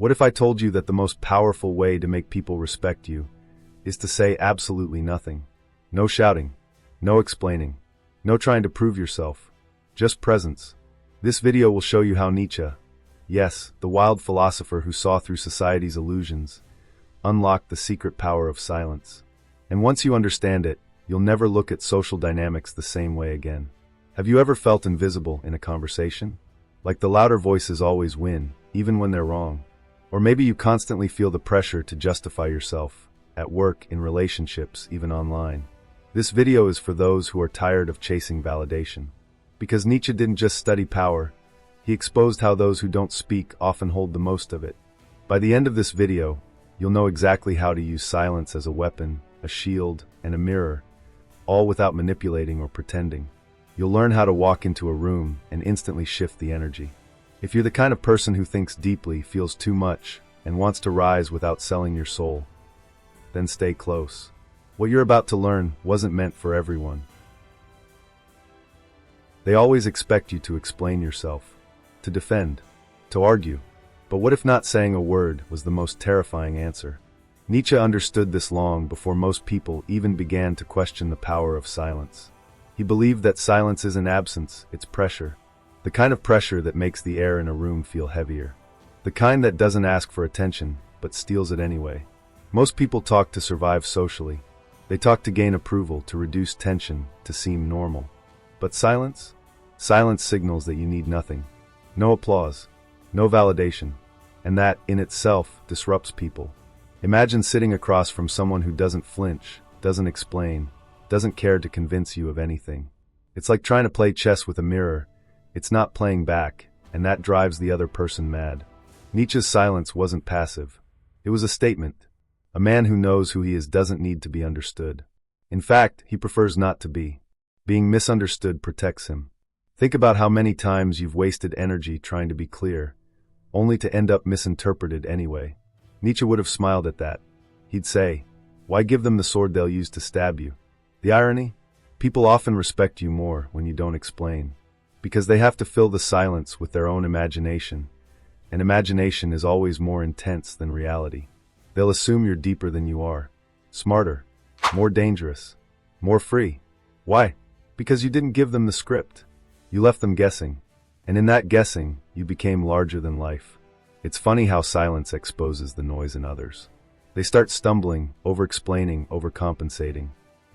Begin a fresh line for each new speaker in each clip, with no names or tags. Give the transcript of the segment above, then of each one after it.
What if I told you that the most powerful way to make people respect you is to say absolutely nothing? No shouting, no explaining, no trying to prove yourself, just presence. This video will show you how Nietzsche, yes, the wild philosopher who saw through society's illusions, unlocked the secret power of silence. And once you understand it, you'll never look at social dynamics the same way again. Have you ever felt invisible in a conversation? Like the louder voices always win, even when they're wrong. Or maybe you constantly feel the pressure to justify yourself, at work, in relationships, even online. This video is for those who are tired of chasing validation. Because Nietzsche didn't just study power, he exposed how those who don't speak often hold the most of it. By the end of this video, you'll know exactly how to use silence as a weapon, a shield, and a mirror, all without manipulating or pretending. You'll learn how to walk into a room and instantly shift the energy. If you're the kind of person who thinks deeply, feels too much, and wants to rise without selling your soul, then stay close. What you're about to learn wasn't meant for everyone. They always expect you to explain yourself, to defend, to argue. But what if not saying a word was the most terrifying answer? Nietzsche understood this long before most people even began to question the power of silence. He believed that silence isn't absence, it's pressure. The kind of pressure that makes the air in a room feel heavier. The kind that doesn't ask for attention, but steals it anyway. Most people talk to survive socially. They talk to gain approval, to reduce tension, to seem normal. But silence? Silence signals that you need nothing. No applause, no validation. And that, in itself, disrupts people. Imagine sitting across from someone who doesn't flinch, doesn't explain, doesn't care to convince you of anything. It's like trying to play chess with a mirror. It's not playing back, and that drives the other person mad. Nietzsche's silence wasn't passive. It was a statement. A man who knows who he is doesn't need to be understood. In fact, he prefers not to be. Being misunderstood protects him. Think about how many times you've wasted energy trying to be clear, only to end up misinterpreted anyway. Nietzsche would have smiled at that. He'd say, "Why give them the sword they'll use to stab you?" The irony? People often respect you more when you don't explain, because they have to fill the silence with their own imagination, and imagination is always more intense than reality. They'll assume you're deeper than you are, smarter, more dangerous, more free. Why? Because you didn't give them the script. You left them guessing, and in that guessing, you became larger than life. It's funny how silence exposes the noise in others. They start stumbling, over-explaining, overcompensating.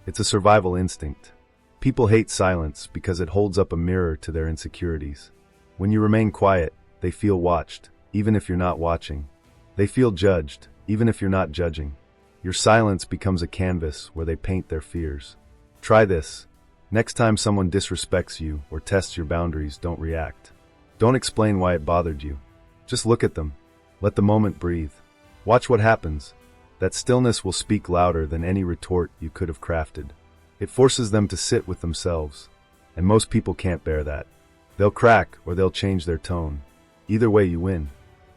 It's a survival instinct. People hate silence because it holds up a mirror to their insecurities. When you remain quiet, they feel watched, even if you're not watching. They feel judged, even if you're not judging. Your silence becomes a canvas where they paint their fears. Try this. Next time someone disrespects you or tests your boundaries, don't react. Don't explain why it bothered you. Just look at them. Let the moment breathe. Watch what happens. That stillness will speak louder than any retort you could have crafted. It forces them to sit with themselves. And most people can't bear that. They'll crack or they'll change their tone. Either way, you win.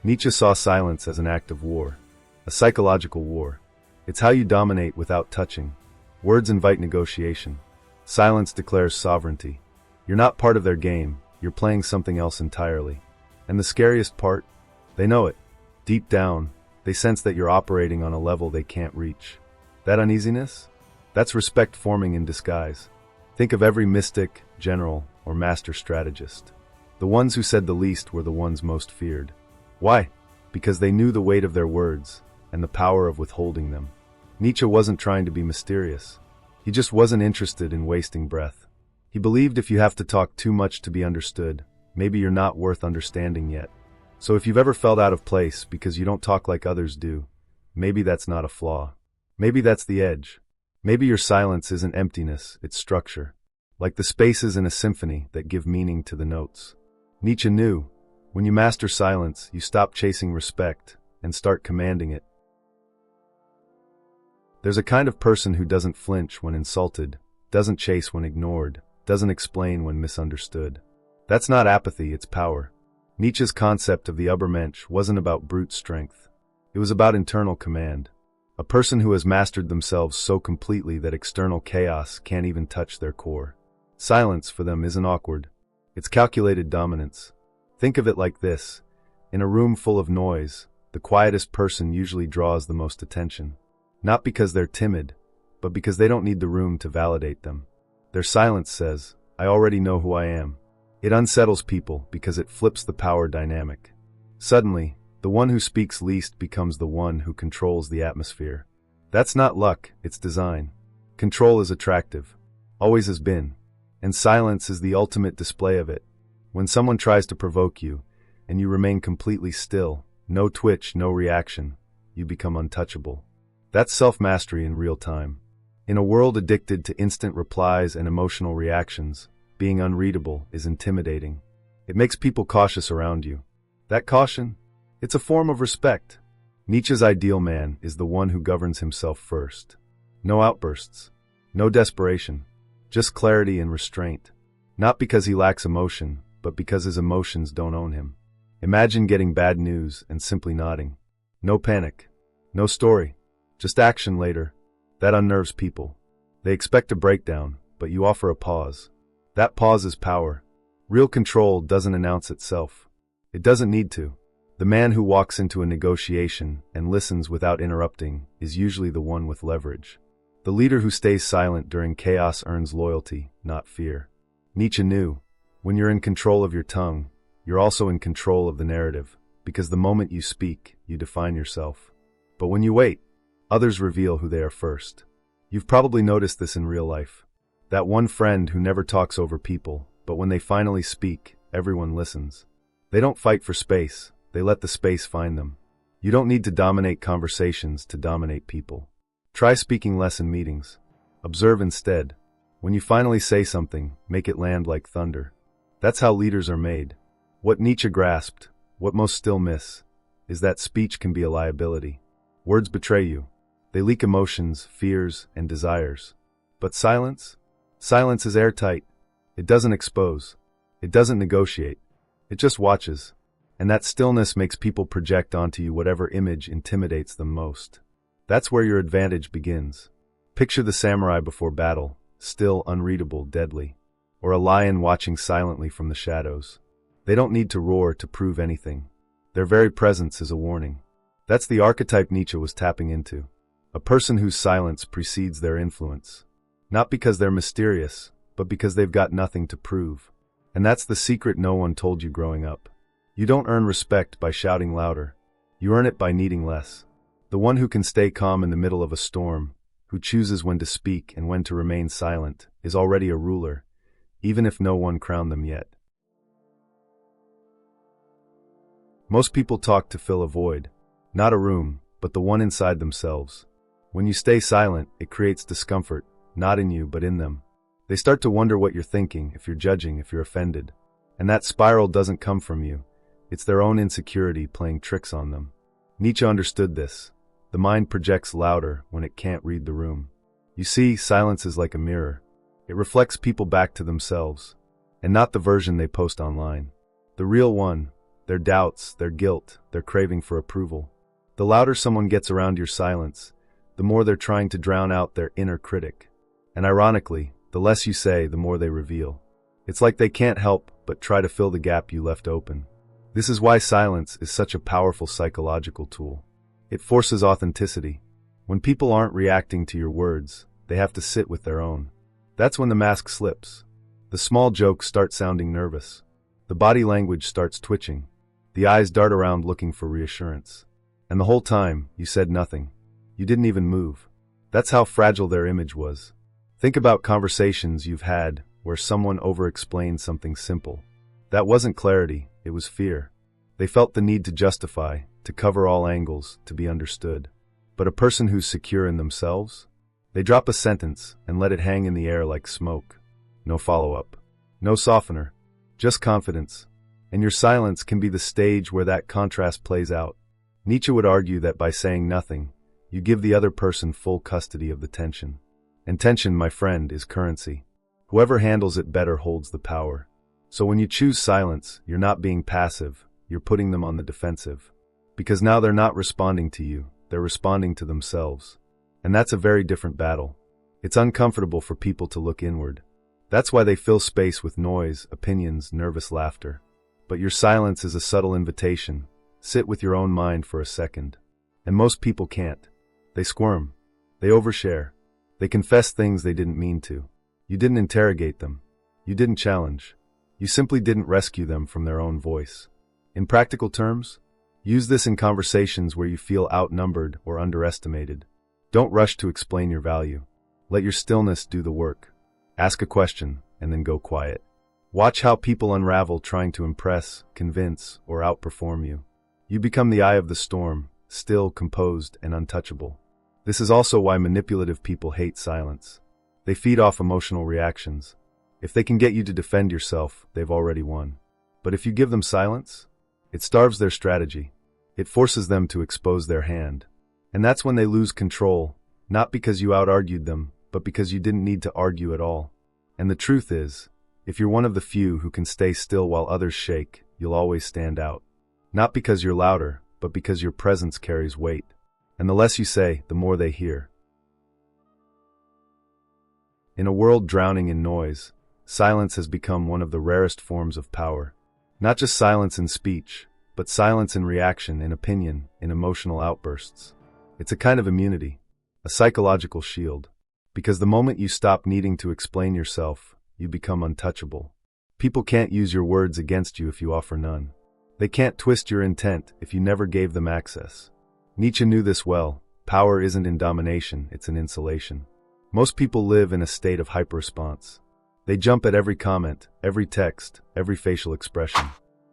Nietzsche saw silence as an act of war. A psychological war. It's how you dominate without touching. Words invite negotiation. Silence declares sovereignty. You're not part of their game, you're playing something else entirely. And the scariest part? They know it. Deep down, they sense that you're operating on a level they can't reach. That uneasiness? That's respect forming in disguise. Think of every mystic, general, or master strategist. The ones who said the least were the ones most feared. Why? Because they knew the weight of their words, and the power of withholding them. Nietzsche wasn't trying to be mysterious. He just wasn't interested in wasting breath. He believed if you have to talk too much to be understood, maybe you're not worth understanding yet. So if you've ever felt out of place because you don't talk like others do, maybe that's not a flaw. Maybe that's the edge. Maybe your silence isn't emptiness, it's structure. Like the spaces in a symphony that give meaning to the notes. Nietzsche knew, when you master silence, you stop chasing respect and start commanding it. There's a kind of person who doesn't flinch when insulted, doesn't chase when ignored, doesn't explain when misunderstood. That's not apathy, it's power. Nietzsche's concept of the Übermensch wasn't about brute strength. It was about internal command. A person who has mastered themselves so completely that external chaos can't even touch their core. Silence for them isn't awkward. It's calculated dominance. Think of it like this. In a room full of noise, the quietest person usually draws the most attention. Not because they're timid, but because they don't need the room to validate them. Their silence says, "I already know who I am." It unsettles people because it flips the power dynamic. Suddenly, the one who speaks least becomes the one who controls the atmosphere. That's not luck, it's design. Control is attractive. Always has been. And silence is the ultimate display of it. When someone tries to provoke you, and you remain completely still, no twitch, no reaction, you become untouchable. That's self-mastery in real time. In a world addicted to instant replies and emotional reactions, being unreadable is intimidating. It makes people cautious around you. That caution? It's a form of respect. Nietzsche's ideal man is the one who governs himself first. No outbursts. No desperation. Just clarity and restraint. Not because he lacks emotion, but because his emotions don't own him. Imagine getting bad news and simply nodding. No panic. No story. Just action later. That unnerves people. They expect a breakdown, but you offer a pause. That pause is power. Real control doesn't announce itself. It doesn't need to. The man who walks into a negotiation and listens without interrupting is usually the one with leverage. The leader who stays silent during chaos earns loyalty, not fear. Nietzsche knew, when you're in control of your tongue, you're also in control of the narrative, because the moment you speak, you define yourself. But when you wait, others reveal who they are first. You've probably noticed this in real life. That one friend who never talks over people, but when they finally speak, everyone listens. They don't fight for space, they let the space find them. You don't need to dominate conversations to dominate people. Try speaking less in meetings. Observe instead. When you finally say something, make it land like thunder. That's how leaders are made. What Nietzsche grasped, what most still miss, is that speech can be a liability. Words betray you. They leak emotions, fears, and desires. But silence? Silence is airtight. It doesn't expose. It doesn't negotiate. It just watches. And that stillness makes people project onto you whatever image intimidates them most. That's where your advantage begins. Picture the samurai before battle, still, unreadable, deadly. Or a lion watching silently from the shadows. They don't need to roar to prove anything. Their very presence is a warning. That's the archetype Nietzsche was tapping into. A person whose silence precedes their influence. Not because they're mysterious, but because they've got nothing to prove. And that's the secret no one told you growing up. You don't earn respect by shouting louder. You earn it by needing less. The one who can stay calm in the middle of a storm, who chooses when to speak and when to remain silent, is already a ruler, even if no one crowned them yet. Most people talk to fill a void, not a room, but the one inside themselves. When you stay silent, it creates discomfort, not in you, but in them. They start to wonder what you're thinking, if you're judging, if you're offended. And that spiral doesn't come from you. It's their own insecurity playing tricks on them. Nietzsche understood this. The mind projects louder when it can't read the room. You see, silence is like a mirror. It reflects people back to themselves, and not the version they post online. The real one, their doubts, their guilt, their craving for approval. The louder someone gets around your silence, the more they're trying to drown out their inner critic. And ironically, the less you say, the more they reveal. It's like they can't help but try to fill the gap you left open. This is why silence is such a powerful psychological tool. It forces authenticity. When people aren't reacting to your words, they have to sit with their own. That's when the mask slips. The small jokes start sounding nervous. The body language starts twitching. The eyes dart around looking for reassurance. And the whole time, you said nothing. You didn't even move. That's how fragile their image was. Think about conversations you've had where someone over-explained something simple. That wasn't clarity, it was fear. They felt the need to justify, to cover all angles, to be understood. But a person who's secure in themselves? They drop a sentence and let it hang in the air like smoke. No follow-up. No softener. Just confidence. And your silence can be the stage where that contrast plays out. Nietzsche would argue that by saying nothing, you give the other person full custody of the tension. And tension, my friend, is currency. Whoever handles it better holds the power. So when you choose silence, you're not being passive, you're putting them on the defensive. Because now they're not responding to you, they're responding to themselves. And that's a very different battle. It's uncomfortable for people to look inward. That's why they fill space with noise, opinions, nervous laughter. But your silence is a subtle invitation, Sit with your own mind for a second. And most people can't. They squirm. They overshare. They confess things they didn't mean to. You didn't interrogate them. You didn't challenge. You simply didn't rescue them from their own voice. In practical terms, use this in conversations where you feel outnumbered or underestimated. Don't rush to explain your value. Let your stillness do the work. Ask a question, and then go quiet. Watch how people unravel trying to impress, convince, or outperform you. You become the eye of the storm, still, composed, and untouchable. This is also why manipulative people hate silence. They feed off emotional reactions. If they can get you to defend yourself, they've already won. But if you give them silence, it starves their strategy. It forces them to expose their hand. And that's when they lose control, not because you out-argued them, but because you didn't need to argue at all. And the truth is, if you're one of the few who can stay still while others shake, you'll always stand out. Not because you're louder, but because your presence carries weight. And the less you say, the more they hear. In a world drowning in noise, silence has become one of the rarest forms of power. Not just silence in speech, but silence in reaction, in opinion, in emotional outbursts. It's a kind of immunity, a psychological shield. Because the moment you stop needing to explain yourself, you become untouchable. People can't use your words against you if you offer none. They can't twist your intent if you never gave them access. Nietzsche knew this well. Power isn't in domination, it's in insulation. Most people live in a state of hyperresponse. They jump at every comment, every text, every facial expression.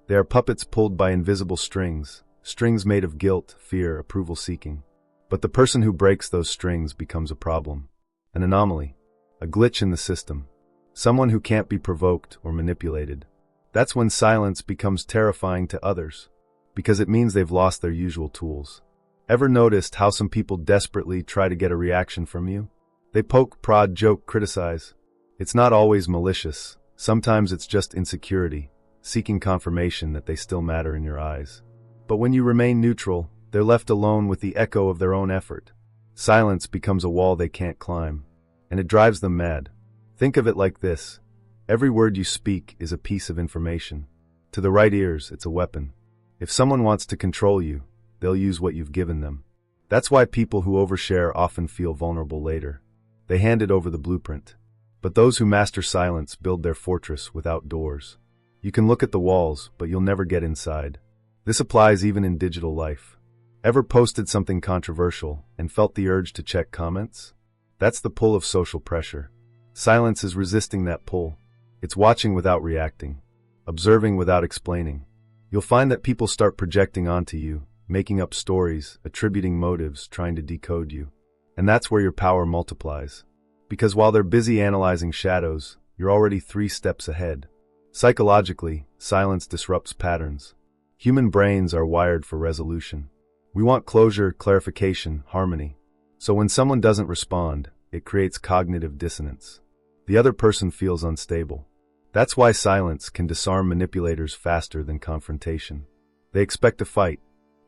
They are puppets pulled by invisible strings, strings made of guilt, fear, approval-seeking. But the person who breaks those strings becomes a problem, an anomaly, a glitch in the system, someone who can't be provoked or manipulated. That's when silence becomes terrifying to others, because it means they've lost their usual tools. Ever noticed how some people desperately try to get a reaction from you? They poke, prod, joke, criticize. It's not always malicious. Sometimes it's just insecurity, seeking confirmation that they still matter in your eyes. But when you remain neutral, they're left alone with the echo of their own effort. Silence becomes a wall they can't climb, and it drives them mad. Think of it like this. Every word you speak is a piece of information. To the right ears, it's a weapon. If someone wants to control you, they'll use what you've given them. That's why people who overshare often feel vulnerable later. They hand it over the blueprint. But those who master silence build their fortress without doors. You can look at the walls, but you'll never get inside. This applies even in digital life. Ever posted something controversial and felt the urge to check comments? That's the pull of social pressure. Silence is resisting that pull. It's watching without reacting, observing without explaining. You'll find that people start projecting onto you, making up stories, attributing motives, trying to decode you. And that's where your power multiplies. Because while they're busy analyzing shadows, you're already 3 steps ahead. Psychologically, silence disrupts patterns. Human brains are wired for resolution. We want closure, clarification, harmony. So when someone doesn't respond, it creates cognitive dissonance. The other person feels unstable. That's why silence can disarm manipulators faster than confrontation. They expect a fight.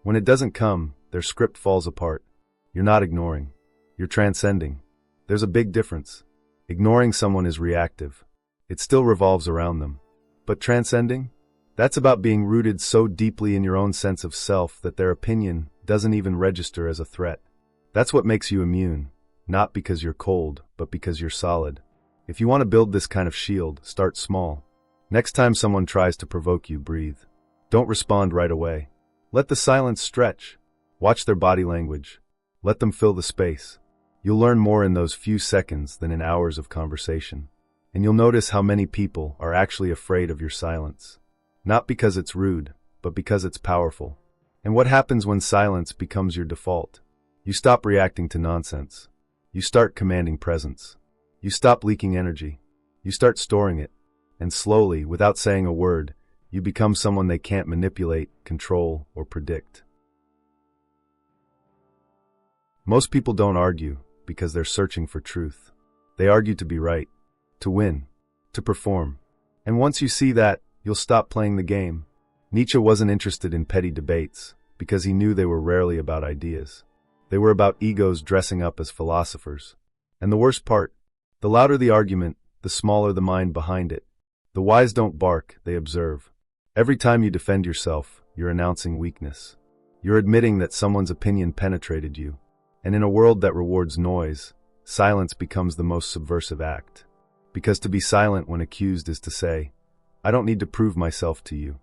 When it doesn't come, their script falls apart. You're not ignoring. You're transcending. There's a big difference. Ignoring someone is reactive. It still revolves around them. But transcending? That's about being rooted so deeply in your own sense of self that their opinion doesn't even register as a threat. That's what makes you immune, not because you're cold, but because you're solid. If you want to build this kind of shield, start small. Next time someone tries to provoke you, breathe. Don't respond right away. Let the silence stretch. Watch their body language. Let them fill the space. You'll learn more in those few seconds than in hours of conversation. And you'll notice how many people are actually afraid of your silence. Not because it's rude, but because it's powerful. And what happens when silence becomes your default? You stop reacting to nonsense. You start commanding presence. You stop leaking energy. You start storing it. And slowly, without saying a word, you become someone they can't manipulate, control, or predict. Most people don't argue because they're searching for truth. They argue to be right, to win, to perform. And once you see that, you'll stop playing the game. Nietzsche wasn't interested in petty debates because he knew they were rarely about ideas. They were about egos dressing up as philosophers. And the worst part, the louder the argument, the smaller the mind behind it. The wise don't bark, they observe. Every time you defend yourself, you're announcing weakness. You're admitting that someone's opinion penetrated you. And in a world that rewards noise, silence becomes the most subversive act. Because to be silent when accused is to say, I don't need to prove myself to you.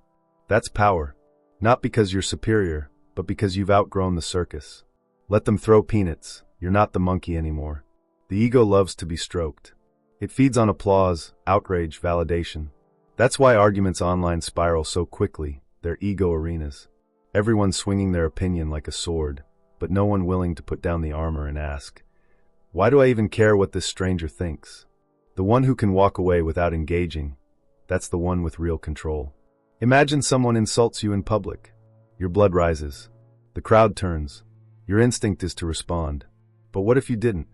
That's power. Not because you're superior, but because you've outgrown the circus. Let them throw peanuts. You're not the monkey anymore. The ego loves to be stroked. It feeds on applause, outrage, validation. That's why arguments online spiral so quickly. They're ego arenas. Everyone swinging their opinion like a sword, but no one willing to put down the armor and ask, why do I even care what this stranger thinks? The one who can walk away without engaging, that's the one with real control. Imagine someone insults you in public. Your blood rises. The crowd turns. Your instinct is to respond. But what if you didn't?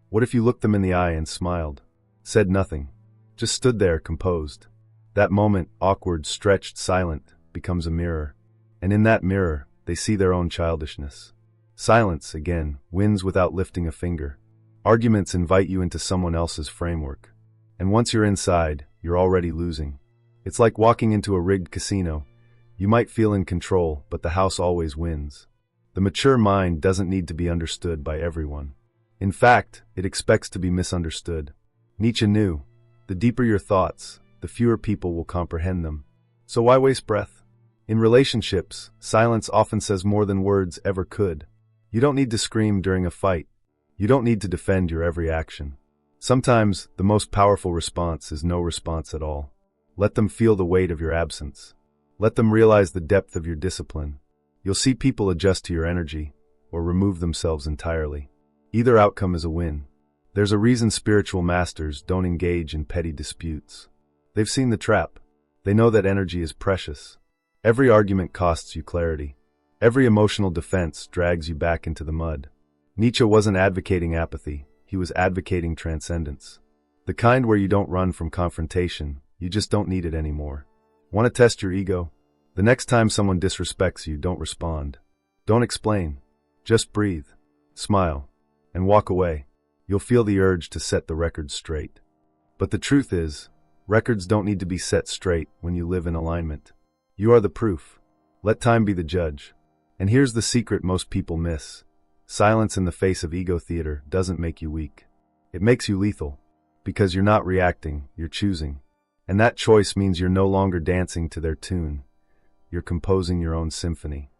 What if you looked them in the eye and smiled? Said nothing. Just stood there, composed. That moment, awkward, stretched, silent, becomes a mirror. And in that mirror, they see their own childishness. Silence, again, wins without lifting a finger. Arguments invite you into someone else's framework. And once you're inside, you're already losing. It's like walking into a rigged casino. You might feel in control, but the house always wins. The mature mind doesn't need to be understood by everyone. In fact, it expects to be misunderstood. Nietzsche knew, the deeper your thoughts, the fewer people will comprehend them. So why waste breath? In relationships, silence often says more than words ever could. You don't need to scream during a fight. You don't need to defend your every action. Sometimes, the most powerful response is no response at all. Let them feel the weight of your absence. Let them realize the depth of your discipline. You'll see people adjust to your energy, or remove themselves entirely. Either outcome is a win. There's a reason spiritual masters don't engage in petty disputes. They've seen the trap. They know that energy is precious. Every argument costs you clarity. Every emotional defense drags you back into the mud. Nietzsche wasn't advocating apathy. He was advocating transcendence. The kind where you don't run from confrontation, you just don't need it anymore. Want to test your ego? The next time someone disrespects you, don't respond. Don't explain. Just breathe, smile, and walk away. You'll feel the urge to set the record straight. But the truth is, records don't need to be set straight when you live in alignment. You are the proof. Let time be the judge. And here's the secret most people miss. Silence in the face of ego theater doesn't make you weak. It makes you lethal. Because you're not reacting, you're choosing. And that choice means you're no longer dancing to their tune. You're composing your own symphony.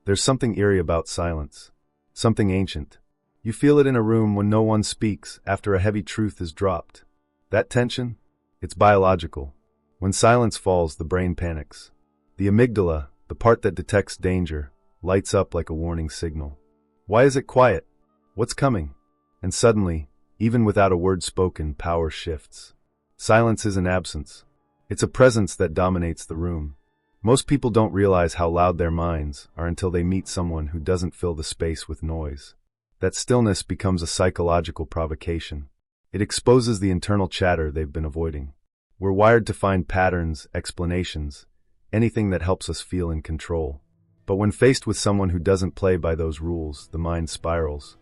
There's something eerie about silence. Something ancient. You feel it in a room when no one speaks after a heavy truth is dropped. That tension? It's biological. When silence falls, the brain panics. The amygdala, the part that detects danger, lights up like a warning signal. Why is it quiet? What's coming? And suddenly, even without a word spoken, power shifts. Silence isn't absence. It's a presence that dominates the room. Most people don't realize how loud their minds are until they meet someone who doesn't fill the space with noise. That stillness becomes a psychological provocation. It exposes the internal chatter they've been avoiding. We're wired to find patterns, explanations, anything that helps us feel in control. But when faced with someone who doesn't play by those rules, the mind spirals.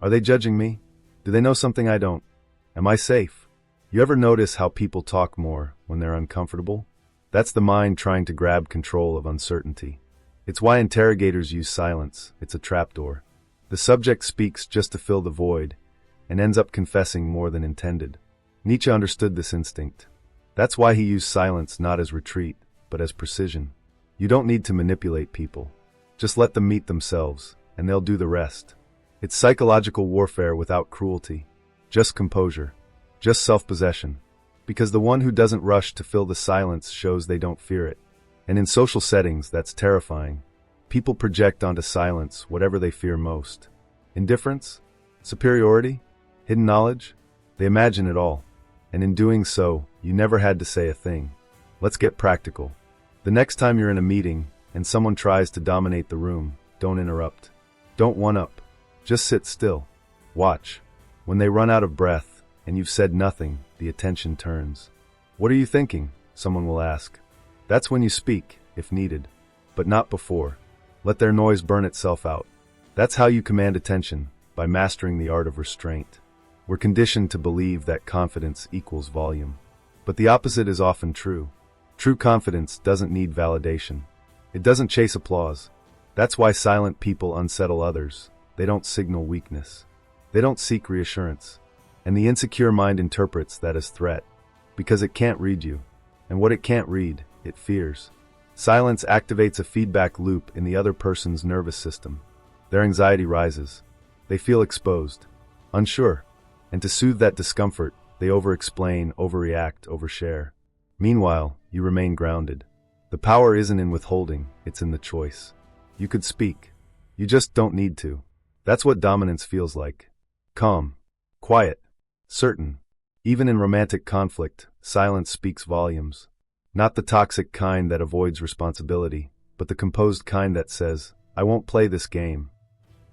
Are they judging me? Do they know something I don't? Am I safe? You ever notice how people talk more when they're uncomfortable? That's the mind trying to grab control of uncertainty. It's why interrogators use silence. It's a trapdoor. The subject speaks just to fill the void, and ends up confessing more than intended. Nietzsche understood this instinct. That's why he used silence not as retreat, but as precision. You don't need to manipulate people. Just let them meet themselves, and they'll do the rest. It's psychological warfare without cruelty. Just composure. Just self-possession. Because the one who doesn't rush to fill the silence shows they don't fear it. And in social settings, that's terrifying. People project onto silence whatever they fear most. Indifference? Superiority? Hidden knowledge? They imagine it all. And in doing so, you never had to say a thing. Let's get practical. The next time you're in a meeting and someone tries to dominate the room, don't interrupt. Don't one-up. Just sit still. Watch. When they run out of breath and you've said nothing, the attention turns. What are you thinking? Someone will ask. That's when you speak, if needed. But not before. Let their noise burn itself out. That's how you command attention, by mastering the art of restraint. We're conditioned to believe that confidence equals volume. But the opposite is often true. True confidence doesn't need validation. It doesn't chase applause. That's why silent people unsettle others. They don't signal weakness. They don't seek reassurance. And the insecure mind interprets that as threat, because it can't read you. And what it can't read, it fears. Silence activates a feedback loop in the other person's nervous system. Their anxiety rises. They feel exposed, unsure. And to soothe that discomfort, they over-explain, overreact, overshare. Meanwhile, you remain grounded. The power isn't in withholding, it's in the choice. You could speak. You just don't need to. That's what dominance feels like. Calm, quiet, certain. Even in romantic conflict, silence speaks volumes. Not the toxic kind that avoids responsibility, but the composed kind that says, I won't play this game.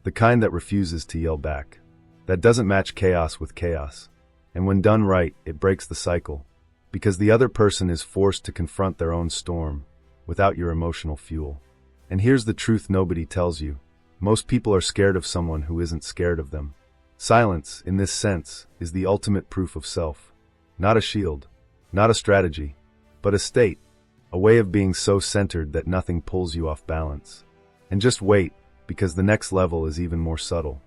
The kind that refuses to yell back. That doesn't match chaos with chaos. And when done right, it breaks the cycle. Because the other person is forced to confront their own storm, without your emotional fuel. And here's the truth nobody tells you. Most people are scared of someone who isn't scared of them. Silence, in this sense, is the ultimate proof of self. Not a shield, not a strategy, but a state, a way of being so centered that nothing pulls you off balance. And just wait, because the next level is even more subtle.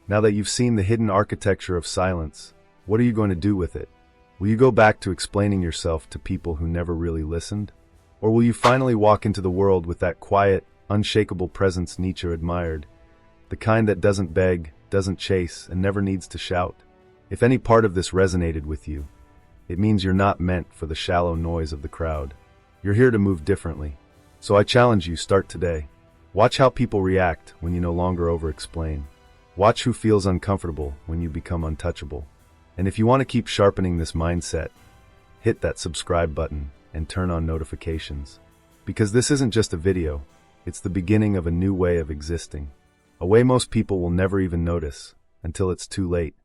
Now that you've seen the hidden architecture of silence, what are you going to do with it? Will you go back to explaining yourself to people who never really listened? Or will you finally walk into the world with that quiet, unshakable presence Nietzsche admired? The kind that doesn't beg, doesn't chase, and never needs to shout. If any part of this resonated with you, it means you're not meant for the shallow noise of the crowd. You're here to move differently. So I challenge you, start today. Watch how people react when you no longer over-explain. Watch who feels uncomfortable when you become untouchable. And if you want to keep sharpening this mindset, hit that subscribe button and turn on notifications. Because this isn't just a video, it's the beginning of a new way of existing. A way most people will never even notice until it's too late.